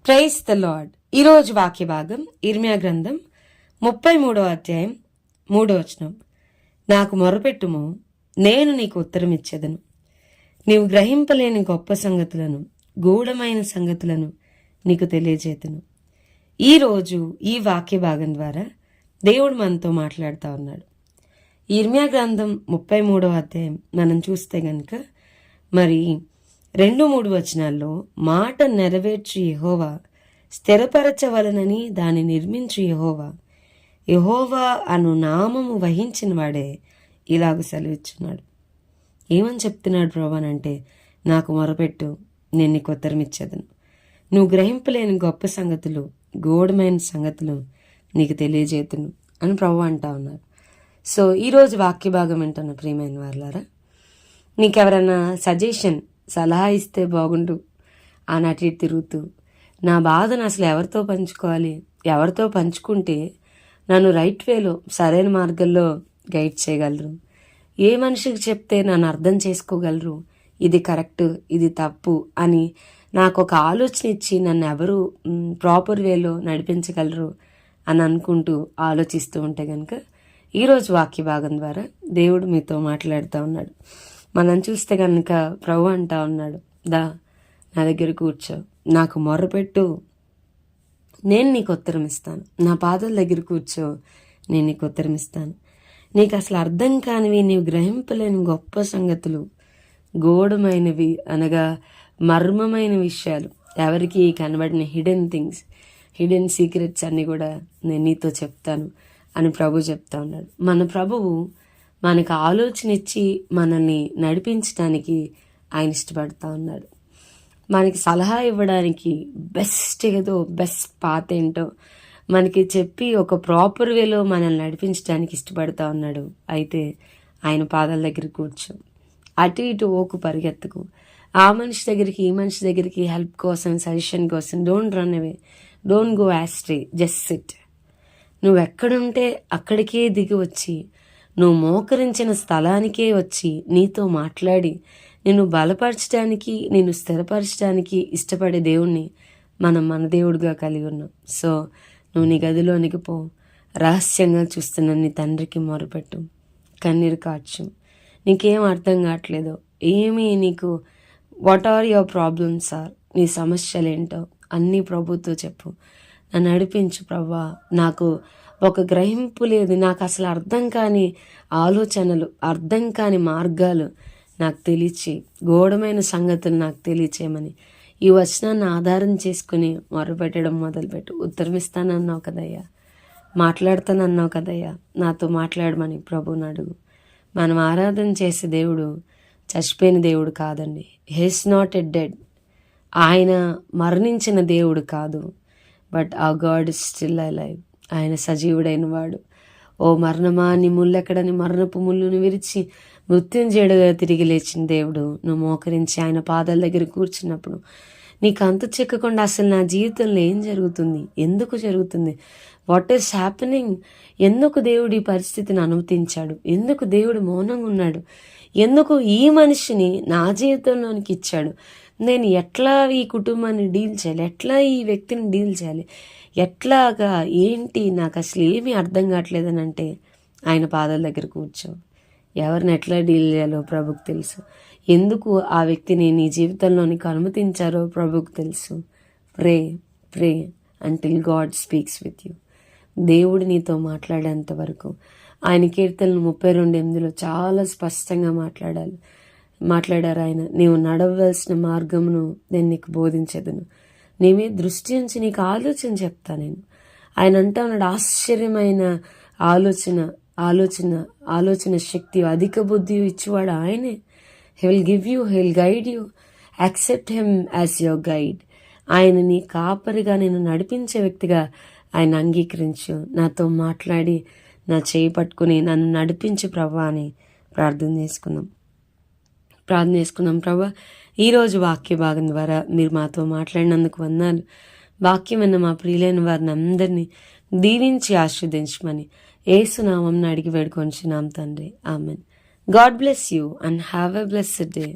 Praise the lord. ఈరోజు వాక్య భాగం ఇర్మియా గ్రంథం 33వ అధ్యాయం 3వ వచనం. నాకు మొరపెట్టుము, నేను నీకు ఉత్తరం ఇచ్చేదను. నీవు గ్రహింపలేని గొప్ప సంగతులను, గూఢమైన సంగతులను నీకు తెలియజేతును. ఈరోజు ఈ వాక్య భాగం ద్వారా దేవుడు మనతో మాట్లాడుతూ ఉన్నాడు. ఇర్మియా గ్రంథం 33వ అధ్యాయం మనం చూస్తే గనుక మరి 2-3 వచనాల్లో మాట నెరవేర్చు యెహోవా, స్థిరపరచవలనని దాన్ని నిర్మించు యెహోవా, యెహోవా అను నామము వహించిన వాడే ఇలాగ సెలవిచ్చున్నాడు. ఏమని చెప్తున్నాడు ప్రభువనంటే, నాకు మొరపెట్టు, నేను నీకు ఉత్తరం ఇచ్చేదను. నువ్వు గ్రహింపలేని గొప్ప సంగతులు, గూఢమైన సంగతులు నీకు తెలియజేతును అని ప్రభు అంటా ఉన్నారు. సో ఈరోజు వాక్య భాగం వింటున్న ప్రియమైన వారులారా, నీకెవరైనా సలహా ఇస్తే బాగుండు అని అటు ఇటు తిరుగుతూ, నా బాధను అసలు ఎవరితో పంచుకోవాలి, ఎవరితో పంచుకుంటే నన్ను రైట్ వేలో, సరైన మార్గంలో గైడ్ చేయగలరు, ఏ మనిషికి చెప్తే నన్ను అర్థం చేసుకోగలరు, ఇది కరెక్ట్ ఇది తప్పు అని నాకు ఒక ఆలోచన ఇచ్చి నన్ను ఎవరు ప్రాపర్ వేలో నడిపించగలరు అని అనుకుంటూ ఆలోచిస్తూ ఉంటే కనుక ఈరోజు వాక్య భాగం ద్వారా దేవుడు మీతో మాట్లాడుతూ ఉన్నాడు. మనం చూస్తే కనుక ప్రభు అంటా ఉన్నాడు, దా నా దగ్గర కూర్చో, నాకు మొర్రపెట్టు, నేను నీకు ఉత్తరం ఇస్తాను. నా పాదాల దగ్గర కూర్చో, నేను నీకు ఉత్తరం ఇస్తాను. నీకు అసలు అర్థం కానివి, నీవు గ్రహింపలేని గొప్ప సంగతులు, గూఢమైనవి అనగా మర్మమైన విషయాలు, ఎవరికి కనబడిన హిడెన్ థింగ్స్, హిడెన్ సీక్రెట్స్ అన్నీ కూడా నేను నీతో చెప్తాను అని ప్రభు చెప్తా ఉన్నాడు. మన ప్రభువు మనకు ఆలోచన ఇచ్చి మనల్ని నడిపించడానికి ఆయన ఇష్టపడతా ఉన్నాడు. మనకి సలహా ఇవ్వడానికి బెస్ట్ పాత్ ఏంటో మనకి చెప్పి ఒక ప్రాపర్ వేలో మనల్ని నడిపించడానికి ఇష్టపడతా ఉన్నాడు. అయితే ఆయన పాదాల దగ్గర కూర్చో, అటు ఇటు ఓకు పరిగెత్తకు, ఆ మనిషి దగ్గరికి ఈ మనిషి దగ్గరికి హెల్ప్ కోసం, సజెషన్ కోసం don't run away, don't go ashtray, just SIT. నువ్వు ఎక్కడుంటే అక్కడికే దిగి వచ్చి, నువ్వు మోకరించిన స్థలానికే వచ్చి నీతో మాట్లాడి నిన్ను బలపరచడానికి, నిన్ను స్థిరపరచడానికి ఇష్టపడే దేవుణ్ణి మన దేవుడిగా కలిగి ఉన్నాం. సో నువ్వు నీ గదిలోనికి పో, రహస్యంగా చూస్తున్న నీ తండ్రికి మొరపెట్టు, కన్నీరు కార్చు. నీకేం అర్థం కావట్లేదో, నీకు what are your problems are, నీ సమస్యలు ఏంటో అన్నీ ప్రభుతో చెప్పు. నన్ను నడిపించు ప్రభువా, నాకు ఒక గ్రహింపు లేదు, నాకు అసలు అర్థం కాని ఆలోచనలు, అర్థం కాని మార్గాలు నాకు తెలియచి, గూఢమైన సంగతులు నాకు తెలియచేయమని ఈ వచనాన్ని ఆధారం చేసుకుని మొరపెట్టడం మొదలుపెట్టు. ఉత్తరమిస్తానన్నావు కదయ్యా, మాట్లాడతానన్నావు కదయ్యా, నాతో మాట్లాడమని ప్రభువుని అడుగు. మనం ఆరాధన చేసే దేవుడు చచ్చిపోయిన దేవుడు కాదండి. He's not a dead. ఆయన మరణించిన దేవుడు కాదు. బట్ ఆ గాడ్ ఇస్ స్టిల్ అలైవ్. ఆయన సజీవుడైన వాడు. ఓ మరణమా, నీ ముళ్ళెక్కడని మరణపు ముళ్ళును విరిచి మృత్యుంజయుడుగా తిరిగి లేచిన దేవుడు. నువ్వు మోకరించి ఆయన పాదాల దగ్గర కూర్చున్నప్పుడు నీకు అంతు చిక్కకుండా అసలు నా జీవితంలో ఏం జరుగుతుంది, ఎందుకు జరుగుతుంది, వాట్ ఈస్ హ్యాపెనింగ్, ఎందుకు దేవుడు ఈ పరిస్థితిని అనుమతించాడు, ఎందుకు దేవుడు మౌనంగా ఉన్నాడు, ఎందుకు ఈ మనిషిని నా జీవితంలోనికి ఇచ్చాడు, నేను ఎట్లా ఈ కుటుంబాన్ని డీల్ చేయాలి, ఎట్లా ఈ వ్యక్తిని డీల్ చేయాలి, ఎట్లాగా ఏంటి, నాకు అసలు ఏమీ అర్థం కావట్లేదని అంటే ఆయన పాదాల దగ్గర కూర్చో. ఎవరిని ఎట్లా డీల్ చేయాలో ప్రభుకు తెలుసు. ఎందుకు ఆ వ్యక్తిని నీ జీవితంలోనికి అనుమతించారో ప్రభుకు తెలుసు. Pray until God speaks with you. దేవుడు నీతో మాట్లాడేంత వరకు. ఆయన కీర్తనలు 32:8 చాలా స్పష్టంగా మాట్లాడారు ఆయన. నీవు నడవలసిన మార్గమును నేను నీకు బోధించదును, నీ మీద దృష్టి ఉంచి నీకు ఆలోచన చెప్తా నేను. ఆయన అంటా ఉన్నాడు, ఆశ్చర్యమైన ఆలోచన శక్తి, అధిక బుద్ధి ఇచ్చేవాడు ఆయనే. He will give you, he will guide you. Accept him as your guide. ఆయన నీ కాపరిగా, నేను నడిపించే వ్యక్తిగా ఆయన అంగీకరించు. నాతో మాట్లాడి నా చేయి పట్టుకుని నన్ను నడిపించు ప్రభా అని ప్రార్థన చేసుకున్నాం. ప్రభా, ఈరోజు వాక్య భాగం ద్వారా మీరు మాతో మాట్లాడినందుకు వందనాలు. వాక్యం అన్న మా ప్రియులైన వారిని అందరినీ దీవించి ఆశీర్వదించమని యేసు నామమున అడిగి వేడుకొంచున్నాం తండ్రి. Amen. God bless you and have a blessed day.